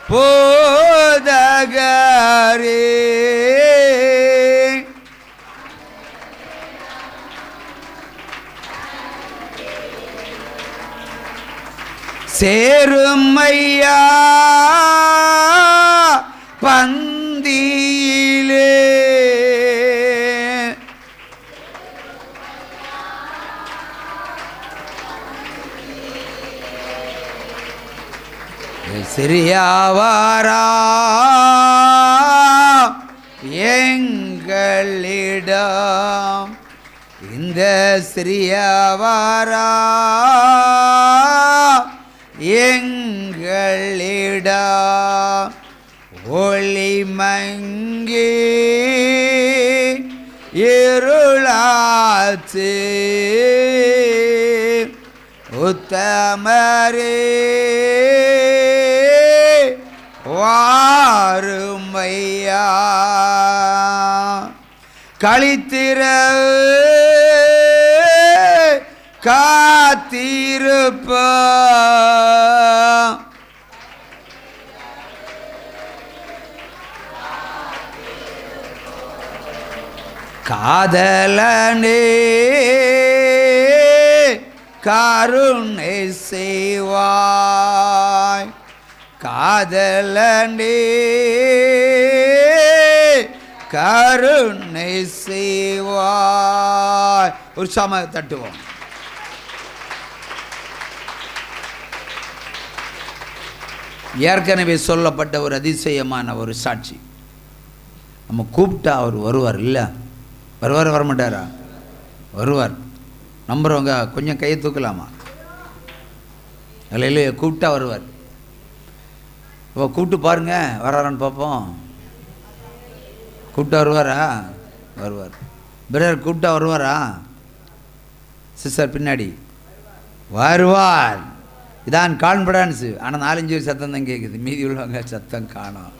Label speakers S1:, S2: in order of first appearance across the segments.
S1: போதகரே. சேருமையா பந்தியிலே சிறியவரா எங்களிடம் இந்த சிறியவரா எங்களிடம் ஒளி மங்கி இருளாச்சு உத்தமரே வாருமையா களித்திர காத்திருப்ப காதலனே கருணை செய்வாய். காதலனே கருணை செய்வாய். ஒரு சம தட்டுவோம். ஏற்கனவே சொல்லப்பட்ட ஒரு அதிசயமான ஒரு சாட்சி. நம்ம கூப்பிட்டா அவர் வருவார். இல்லை வருவார், வரமாட்டாரா? வருவார். நம்புறவங்க கொஞ்சம் கையை தூக்கலாமா? இல்லை கூப்பிட்டா வருவார். இப்போ கூப்பிட்டு பாருங்க, வராரான்னு பார்ப்போம். கூப்பிட்டா வருவாரா? வருவார். பிரதர் கூப்பிட்டா வருவாரா? சிஸ்டர் பின்னாடி வருவார். இதான் கான்ஃபிடன்ஸு. ஆனால் 4-5 சத்தம் தான் கேட்குது, மீதி உள்ளவங்க சத்தம் காணோம்.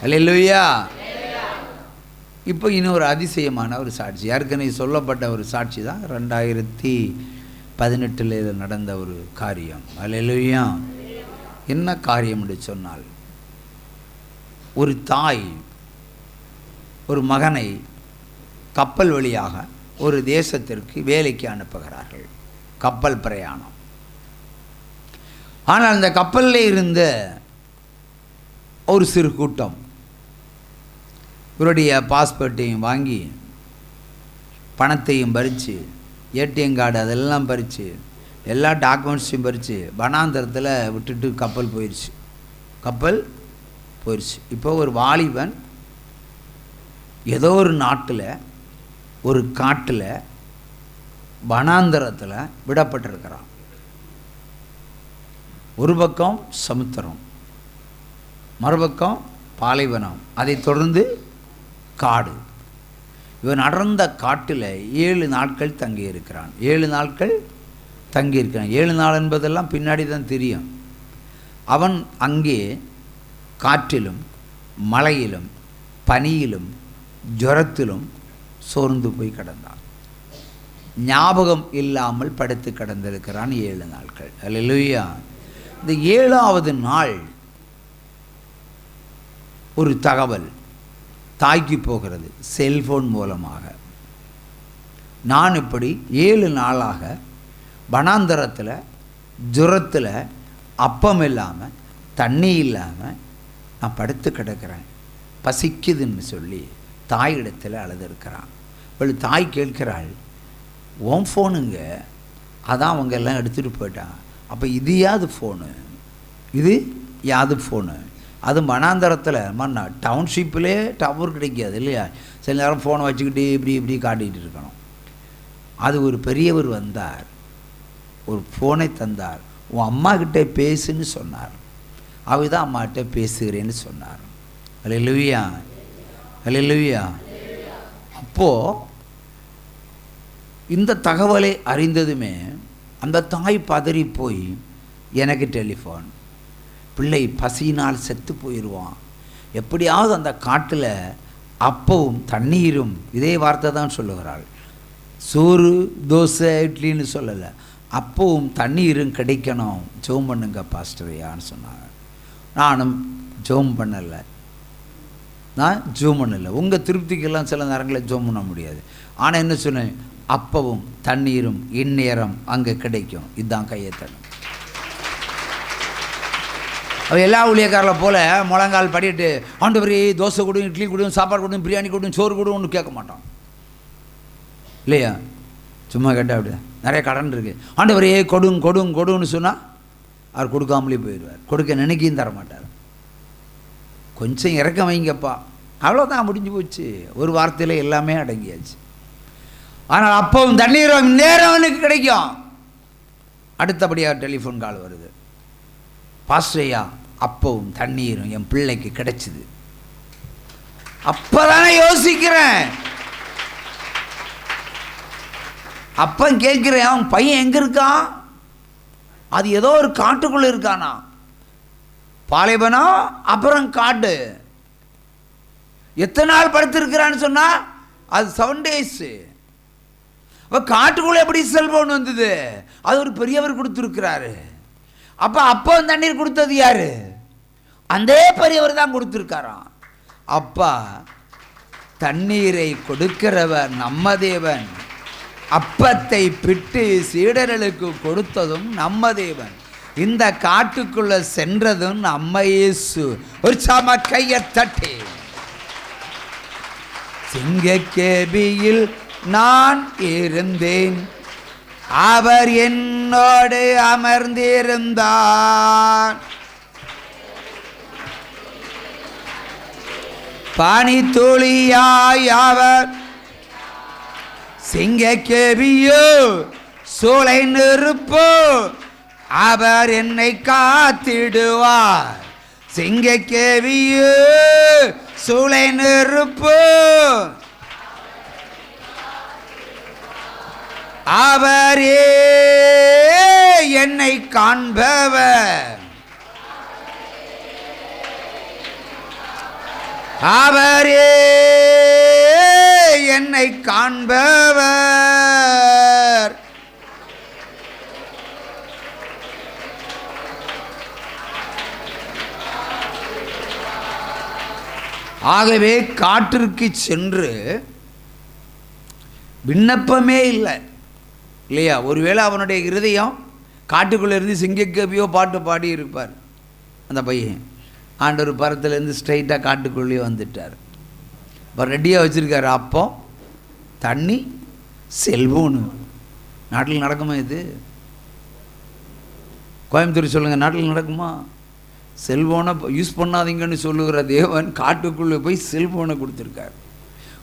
S1: அல்லேலூயா. இப்போ இன்னொரு அதிசயமான ஒரு சாட்சி, ஏற்கனவே சொல்லப்பட்ட ஒரு சாட்சி தான். 2018 நடந்த ஒரு காரியம். அல்லேலூயா. என்ன காரியம் என்று சொன்னால், ஒரு தாய் ஒரு மகனை கப்பல் வழியாக ஒரு தேசத்திற்கு வேலைக்கு அனுப்புகிறார்கள். கப்பல் பிரயாணம். ஆனால் அந்த கப்பலில் இருந்த ஒரு சிறு கூட்டம் இவருடைய பாஸ்போர்ட்டையும் வாங்கி பணத்தையும் பறித்து, ஏடிஎம் கார்டு அதெல்லாம் பறித்து, எல்லா டாக்குமெண்ட்ஸையும் பறித்து வனாந்தரத்தில் விட்டுட்டு கப்பல் போயிடுச்சு. இப்போ ஒரு வாலிபன் ஏதோ ஒரு நாட்டில் ஒரு காட்டில் வனாந்தரத்தில் விடப்பட்டிருக்கிறான். ஒரு பக்கம் சமுத்திரம், மறுபக்கம் பாலைவனம், அதை தொடர்ந்து காடு. இவன் அடர்ந்த காட்டில் 7 நாட்கள் தங்கியிருக்கிறான். 7 நாட்கள் தங்கியிருக்கிறான். 7 நாள் என்பதெல்லாம் பின்னாடி தான் தெரியும். அவன் அங்கே காற்றிலும் மழையிலும் பனியிலும் ஜுரத்திலும் சோர்ந்து போய் கிடந்தான். ஞாபகம் இல்லாமல் படுத்து கிடந்திருக்கிறான் 7 நாட்கள். அல்லேலூயா. இந்த 7ஆவது நாள் ஒரு தகவல் தாய்க்கு போகிறது, செல்போன் மூலமாக. நான் இப்படி 7 நாளாக வனாந்தரத்தில் ஜுரத்தில் அப்பம் இல்லாமல் தண்ணி இல்லாமல் நான் படுத்து கிடக்கிறேன், பசிக்குதுன்னு சொல்லி தாயிடத்தில் அழுதுருக்கிறான். இவள் தாய் கேட்கிறாள், உன் ஃபோனுங்க, அதான் அவங்க எல்லாம் எடுத்துகிட்டு போயிட்டான். அப்போ இது யாது ஃபோனு, இது யாது ஃபோனு? அது வனாந்தரத்தில் மண்ணா டவுன்ஷிப்பிலே டவர் கிடைக்காது இல்லையா? சில நேரம் ஃபோனை வச்சுக்கிட்டு இப்படி காட்டிகிட்டு இருக்கணும். அது ஒரு பெரியவர் வந்தார், ஒரு ஃபோனை தந்தார். உன் அம்மா கிட்டே பேசுன்னு சொன்னார். அவ தான் அம்மாகிட்ட பேசுகிறேன்னு சொன்னார். அல்லேலூயா, அல்லேலூயா. அப்போது இந்த தகவலை அறிந்ததுமே அந்த தாய் பதறி போய், எனக்கு டெலிஃபோன், பிள்ளை பசியினால் செத்து போயிடுவான், எப்படியாவது அந்த காட்டில் அப்பவும் தண்ணீரும், இதே வார்த்தை தான் சொல்லுகிறாள், சோறு தோசை இட்லின்னு சொல்லலை, அப்பவும் தண்ணீரும் கிடைக்கணும், ஜெபம் பண்ணுங்க பாஸ்டரையான்னு சொன்னாங்க. நானும் ஜோம் பண்ணலை, நான் ஜோம் பண்ணலை. உங்கள் திருப்திக்கெல்லாம் சில நேரங்களில் ஜோம் பண்ண முடியாது. ஆனால் என்ன சொன்னேன், அப்பவும் தண்ணீரும் இந்நேரம் அங்கே கிடைக்கும். இதுதான் கையேத்தணும். அவள் எல்லா ஊழியக்காரரை போல் முழங்கால் படிட்டு ஆண்டவரே தோசை கொடுங்க, இட்லி கொடுங்க, சாப்பாடு கொடுங்க, பிரியாணி கொடுங்க, சோறு கொடுங்க ஒன்று கேட்க மாட்டான் இல்லையா? சும்மா கேட்டால் அப்படி நிறைய கடன் இருக்குது. ஆண்டவரே கொடுங்க கொடுங்க கொடுன்னு சொன்னால் அவர் கொடுக்காமலே போயிடுவார். கொடுக்க நினைக்கையும் தர மாட்டார். கொஞ்சம் இறக்க வைங்கப்பா, அவ்வளோதான், முடிஞ்சு போச்சு. ஒரு வார்த்தையில் எல்லாமே அடங்கியாச்சு. ஆனால் அப்பவும் தண்ணீரும் நேரம் அவனுக்கு கிடைக்கும். அடுத்தபடியாக டெலிஃபோன் கால் வருது. பாஸ்டரையா, அப்பவும் தண்ணீரும் என் பிள்ளைக்கு கிடைச்சிது. அப்பதானே யோசிக்கிறேன், அப்ப கேட்கிறேன், அவன் பையன் எங்க இருக்கான்? அது ஏதோ ஒரு காட்டுக்குள்ள இருக்கானா, பாலைவனம் அப்புறம் காட்டு. எத்தனை நாள் படுத்திருக்கிறான்னு சொன்னா அது 7 days. அப்ப காட்டுக்குள்ள எப்படி செல்போன் வந்தது? அது ஒரு பெரியவர் கொடுத்துருக்கிறாரு. அப்போ தண்ணீர் கொடுத்தது யாரு? அந்த பெரியவர் தான் கொடுத்துருக்காராம். அப்பா தண்ணீரை கொடுக்கிறவர் நம்ம தேவன். அப்பத்தை பிட்டு சீடர்களுக்கு கொடுத்ததும் நம்ம தேவன். இந்த காட்டுக்குள்ள சென்றதும் நம்ம இயேசு. ஒரு சாம கையை தட்டி, சிங்கக்கேபியில் நான் இருந்தேன், அவர் என்னோடு அமர்ந்திருந்தார். பனித்துளியாய் அவர் சிங்கக்கேபியோ சூளை நெருப்போ, அவர் என்னை காத்திடுவார். சிங்கக்கேபியோ சூளை நெருப்போ, அவரே என்னை காண்பவர். அவரே என்னை காண்பவர். ஆகவே காட்டிற்கு சென்று விண்ணப்பமே இல்லை இல்லையா? ஒருவேளை அவனுடைய இருதயம் காட்டுக்குள்ளே இருந்து சிங்கக்கேபியோ பாட்டு பாடி இருப்பார் அந்த பையன். ஆண்டவர் பரத்துலேருந்து ஸ்ட்ரைட்டாக காட்டுக்குள்ளேயே வந்துட்டார். இப்போ ரெடியாக வச்சுருக்காரு. அப்போ தண்ணி, செல்போனு. நாட்டில் நடக்குமா இது? கோயம்புத்தூர் சொல்லுங்கள், நாட்டில் நடக்குமா? செல்ஃபோனை யூஸ் பண்ணாதீங்கன்னு சொல்லுகிற தேவன் காட்டுக்குள்ளே போய் செல்ஃபோனை கொடுத்துருக்கார்.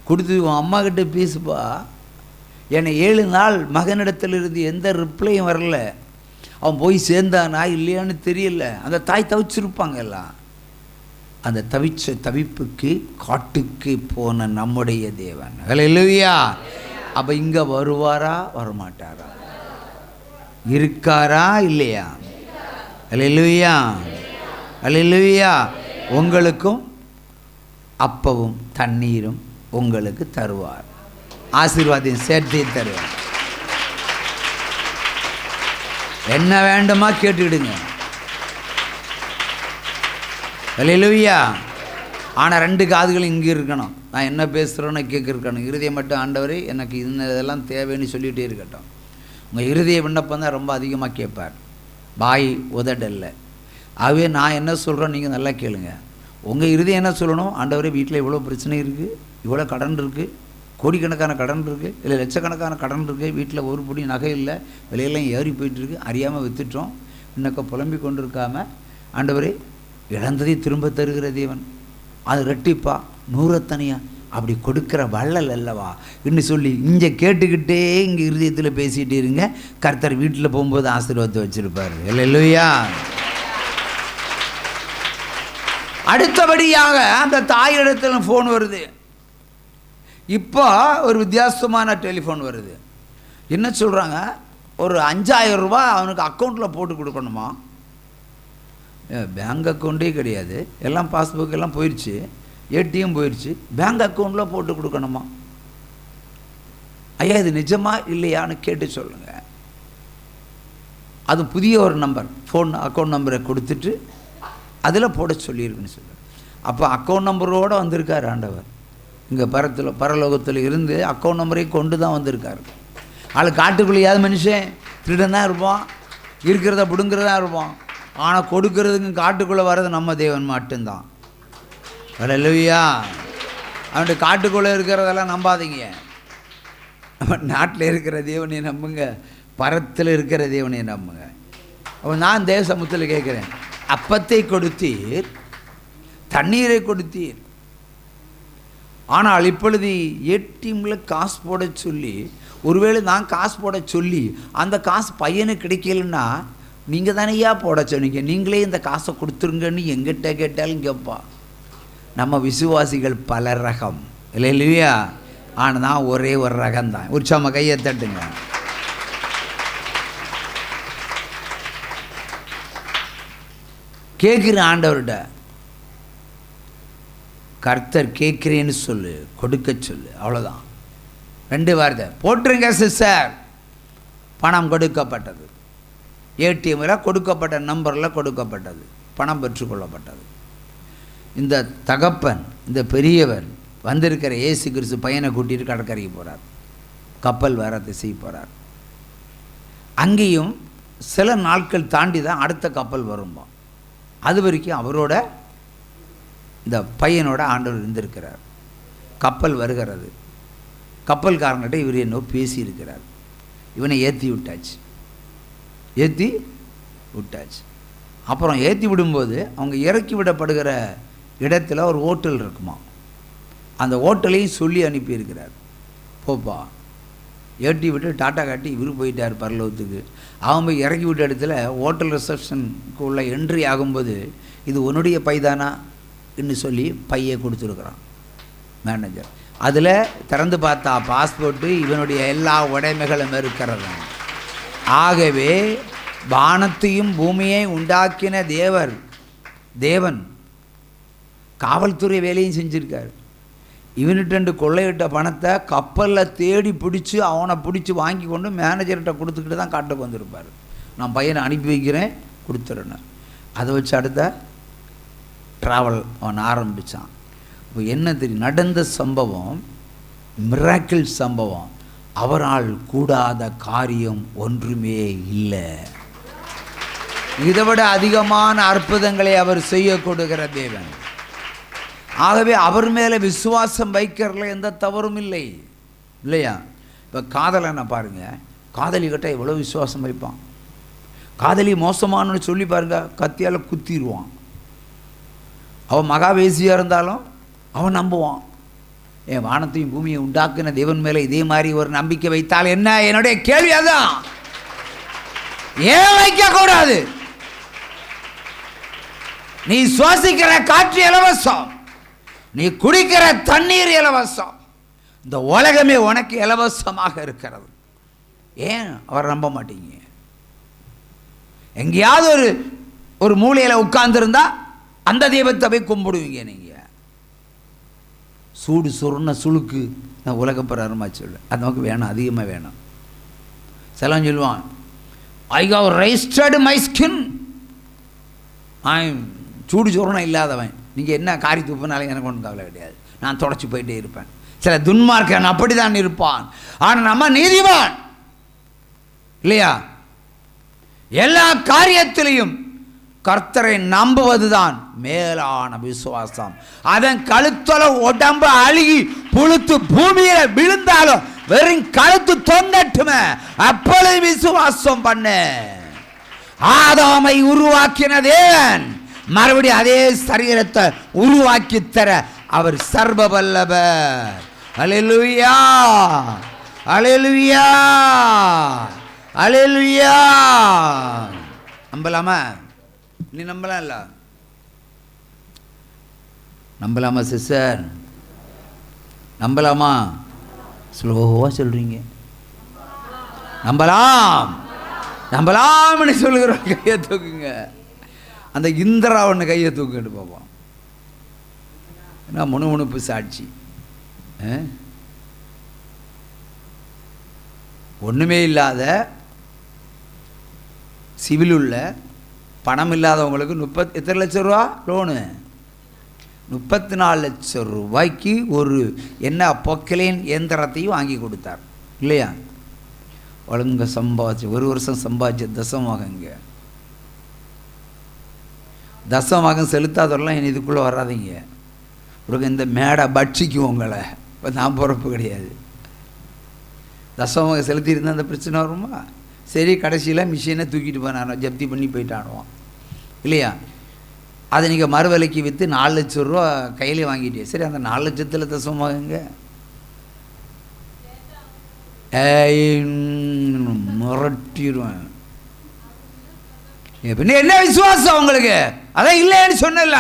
S1: கொடுத்து உன் அம்மா கிட்ட பேசுப்பா. என்னை 7 நாள் மகனிடத்திலிருந்து எந்த ரிப்ளையும் வரல. அவன் போய் சேர்ந்தானா இல்லையான்னு தெரியல. அந்த தாய் தவிச்சிருப்பாங்க எல்லாம். அந்த தவிச்ச தவிப்புக்கு காட்டுக்கு போன நம்முடைய தேவன். ஹல்லேலூயா. அப்போ இங்கே வருவாரா வரமாட்டாரா? இருக்காரா இல்லையா? ஹல்லேலூயா, ஹல்லேலூயா. உங்களுக்கும் அப்பவும் தண்ணீரும் உங்களுக்கு தருவார். ஆசீர்வாதம் சேர்த்தே தருவார். என்ன வேண்டுமா கேட்டுக்கிடுங்க. ஹல்லேலூயா. ஆனால் 2 காதுகள் இங்கே இருக்கணும். நான் என்ன பேசுகிறேன்னு கேட்கணும். இருதயம் மட்டும் ஆண்டவரே எனக்கு இதெல்லாம் தேவைன்னு சொல்லிகிட்டே இருக்கட்டும். உங்கள் இருதய விண்ணப்பம் தான் ரொம்ப அதிகமாக கேட்பார், பாய் உதடல்ல. ஆகவே நான் என்ன சொல்கிறேன் நீங்கள் நல்லா கேளுங்க. உங்கள் இருதயம் என்ன சொல்லணும்? ஆண்டவரே வீட்டில் இவ்வளோ பிரச்சனை இருக்குது, இவ்வளோ கடன் இருக்குது, கோடிக்கணக்கான கடன் இருக்குது, இல்லை லட்சக்கணக்கான கடன் இருக்குது, வீட்டில் ஒரு பொடி நகை இல்லை, விலையெல்லாம் ஏறி போயிட்டுருக்கு, அறியாமல் விற்றுட்டோம், இன்னக்க புலம்பிக் கொண்டு இருக்காமல் ஆண்டவரே இழந்ததை திரும்ப தருகிற தேவன், அது ரெட்டிப்பா 100 தனியா அப்படி கொடுக்குற வள்ளல் அல்லவா இன்னும் சொல்லி இங்கே கேட்டுக்கிட்டே இங்கே இருதயத்தில் பேசிகிட்டே இருங்க. கர்த்தர் வீட்டில் போகும்போது ஆசீர்வாதத்தை வச்சுருப்பார். ஹல்லேலூயா. அடுத்தபடியாக அந்த தாயிடத்தில் ஃபோன் வருது. இப்போ ஒரு வித்தியாசமான டெலிஃபோன் வருது. என்ன சொல்கிறாங்க? ஒரு 5000 ரூபா அவனுக்கு அக்கௌண்ட்டில் போட்டு கொடுக்கணுமா? பேங்க் அக்கௌண்ட்டே கிடையாது, எல்லாம் பாஸ்புக் எல்லாம் போயிடுச்சு, ஏடிஎம் போயிடுச்சு, பேங்க் அக்கௌண்ட்டில் போட்டு கொடுக்கணுமா? ஐயா இது நிஜமா இல்லையான்னு கேட்டு சொல்லுங்கள். அது புதிய ஒரு நம்பர், ஃபோன் அக்கௌண்ட் நம்பரை கொடுத்துட்டு அதில் போட சொல்லியிருக்குன்னு சொல்லுவார். அப்போ அக்கௌண்ட் நம்பரோடு வந்திருக்கார் ஆண்டவர். இங்கே பரலோகத்தில் இருந்து அக்கௌண்ட் நம்பரை கொண்டு தான் வந்திருக்கார். ஆள் காட்டுக்குள்ளேயாவது மனுஷன் திருடன் தான் இருப்பான், இருக்கிறத பிடுங்கிறதா இருப்பான். ஆனால் கொடுக்கறதுக்கு காட்டுக்குள்ளே வர்றது நம்ம தேவன் மட்டும்தான். அல்லேலூயா. அவன்ட்டு காட்டுக்குள்ளே இருக்கிறதெல்லாம் நம்பாதீங்க. நம்ம நாட்டில் இருக்கிற தேவனை நம்புங்க, பரத்தில் இருக்கிற தேவனை நம்புங்க. அப்போ நான் தேவ சமூகத்தில் கேட்குறேன், அப்பத்தை கொடுத்தீர், தண்ணீரை கொடுத்தீர், ஆனால் இப்பொழுது ஏடிஎம்மில் காசு போட சொல்லி, ஒருவேளை நான் காசு போட சொல்லி அந்த காசு பையனுக்கு கிடைக்கலன்னா நீங்கள் தானேயா போட சொன்னீங்க, நீங்களே இந்த காசை கொடுத்துருங்கன்னு எங்கிட்ட கேட்டாலும் கேட்பா. நம்ம விசுவாசிகள் பல ரகம் இல்லையா? ஆனால் நான் ஒரே ஒரு ரகம்தான். உற்சாம கையை தட்டுங்க. கேட்குற ஆண்டவர்கிட்ட, கர்த்தர் கேட்குறேன்னு சொல்லு, கொடுக்க சொல்லு, அவ்வளோதான். 2 வார்த்தை போட்டுருங்க சிஸ்டர். பணம் கொடுக்கப்பட்டது, ஏடிஎம்மில் கொடுக்கப்பட்ட நம்பரில் கொடுக்கப்பட்டது, பணம் பெற்றுக்கொள்ளப்பட்டது. இந்த தகப்பன், இந்த பெரியவர் வந்திருக்கிற இயேசு கிறிஸ்து பையனை கூட்டிகிட்டு கடற்கரைக்கு போகிறார், கப்பல் வேற திசைக்கு போகிறார். அங்கேயும் சில நாட்கள் தாண்டி தான் அடுத்த கப்பல் வரும்பா. அது வரைக்கும் அவரோட இந்த பையனோட ஆண்டவர் இருந்திருக்கிறார். கப்பல் வருகிறது, கப்பல்காரங்கிட்ட இவர் என்னோ பேசியிருக்கிறார். இவனை ஏற்றி விட்டாச்சு. அப்புறம் ஏற்றி விடும்போது அவங்க இறக்கி விடப்படுகிற இடத்துல ஒரு ஹோட்டல் இருக்குமா, அந்த ஹோட்டலையும் சொல்லி அனுப்பியிருக்கிறார். போப்பா, ஏற்றி விட்டு டாட்டா காட்டி இவர் போயிட்டார் பரலோகத்துக்கு. அவன் போய் இறக்கி விட்ட இடத்துல ஹோட்டல் ரிசப்ஷனுக்கு உள்ள என்ட்ரி ஆகும்போது, இது உன்னுடைய பைதானா என்று சொல்லி பையை கொடுத்துருக்குறான் மேனேஜர். அதில் திறந்து பார்த்தா பாஸ்போர்ட்டு, இவனுடைய எல்லா உடைமைகளும் இருக்கிறது. ஆகவே வானத்தையும் பூமியை உண்டாக்கின தேவன் காவல்துறை வேலையும் செஞ்சுருக்கார். இவன்கிட்ட கொள்ளையிட்ட பணத்தை கப்பலில் தேடி பிடிச்சி அவனை பிடிச்சி வாங்கி கொண்டு மேனேஜர்கிட்ட கொடுத்துக்கிட்டு தான் காட்டுக்கு வந்திருப்பார். நான் பையனை அனுப்பி வைக்கிறேன், கொடுத்துறேன்னு. அதை வச்சு அடுத்த ட்ராவல் அவன் ஆரம்பித்தான். இப்போ என்ன தெரியும், நடந்த சம்பவம் மிராக்கிள் சம்பவம். அவரால் கூடாத காரியம் ஒன்றுமே இல்லை. இதை விட அதிகமான அற்புதங்களை அவர் செய்ய கொடுக்கிற தேவன். ஆகவே அவர் மேலே விசுவாசம் வைக்கிறதுல எந்த தவறும் இல்லை, இல்லையா? இப்போ காதலனை பாருங்கள், காதலி கிட்ட எவ்வளோ விசுவாசம் வைப்பான். காதலி மோசமானு சொல்லி பாருங்க, கத்தியால் குத்திடுவான். அவன் மகாவேசியாக இருந்தாலும் அவன் நம்புவான். என் வானத்தையும் பூமியை உண்டாக்குன தேவன் மேலே இதே மாதிரி ஒரு நம்பிக்கை வைத்தால் என்ன? என்னுடைய கேள்வி அதான், ஏன் வைக்கக்கூடாது? நீ சுவாசிக்கிற காற்று இலவசம், நீ குடிக்கிற தண்ணீர் இலவசம், இந்த உலகமே உனக்கு இலவசமாக இருக்கிறது. ஏன் அவர் நம்ப மாட்டீங்க? எங்கேயாவது ஒரு மூலையில் உட்கார்ந்துருந்தா அந்த தெய்வத்தை போய் கும்பிடுவீங்க. நீங்கள் சூடு சொருன்ன சுளுக்கு நான் உலகப்பிரகாரமாக சொல்ல, அது நமக்கு வேணும், அதிகமாக வேணும். சிலவன் சொல்லுவான், I have registered my skin, சூடு சொருணம் இல்லாதவன். நீங்கள் என்ன காரி துப்புனாலும் எனக்கு ஒன்றும் கவலை கிடையாது, நான் தொடச்சி போயிட்டே இருப்பேன். சில துன்மார்க்கன் அப்படி தான் இருப்பான். ஆனால் நம்ம நீதிவான் இல்லையா? எல்லா காரியத்திலையும் கர்த்தரை நம்புவதுதான் மேலான விசுவாசம். அதன் கழுத்தோல உடம்பு அழுகி புழுத்து பூமியில விழுந்தாலும் வெறும் கழுத்து தொந்தட்டுமே, அப்பொழுது விசுவாசம் பண்ணு. ஆதாமை உருவாக்கின தேவன் மறுபடியும் அதே சரீரத்தை உருவாக்கி தர அவர் சர்வ வல்லவர். அல்லேலூயா, அல்லேலூயா, அல்லேலூயா. நம்பலாமா? நீ நம்பலாம் இல்ல? நம்பலாமா சிஸ்டர்? நம்பலாமா? ஸ்லோவா சொல்றீங்க. நம்பலாம், நம்பலாம்னு சொல்லுகிறோம். கையை தூக்குங்க. அந்த இந்திராவன்னு கையை தூக்கிட்டு பார்ப்போம். ஏன்னா முணுமுணுப்பு சாட்சி. ஒன்றுமே இல்லாத சிவில் உள்ள பணம் இல்லாதவங்களுக்கு எத்தனை லட்சம் ரூபா லோனு? 34 லட்சம் ரூபாய்க்கு ஒரு என்ன பொக்கலேன் இயந்திரத்தையும் வாங்கி கொடுத்தார் இல்லையா? ஒழுங்க சம்பாதிச்சு 1 வருஷம் சம்பாதிச்ச தசமபாகங்க. தசமபாகம் செலுத்தாதவரெல்லாம் இனி இதுக்குள்ளே வராதிங்க. ஒரு இந்த மேடை பட்சிக்கும் உங்களை. இப்போ நான் பொறுப்பு கிடையாது. தசமபாகம் செலுத்தியிருந்தால் அந்த பிரச்சனை வருமா? சரி, கடைசியில் மிஷினை தூக்கிட்டு போனானோ, ஜப்தி பண்ணி போயிட்டானுவான் இல்லையா? அதை நீங்கள் மறுவிலைக்கு விற்று 4 லட்சம் ரூபா கையில் வாங்கிட்டே. சரி, அந்த 4 லட்சத்தில் தசமபாகங்க முரட்டிடுவேன். என்ன விசுவாசம் உங்களுக்கு? அதான் இல்லைன்னு சொன்னல.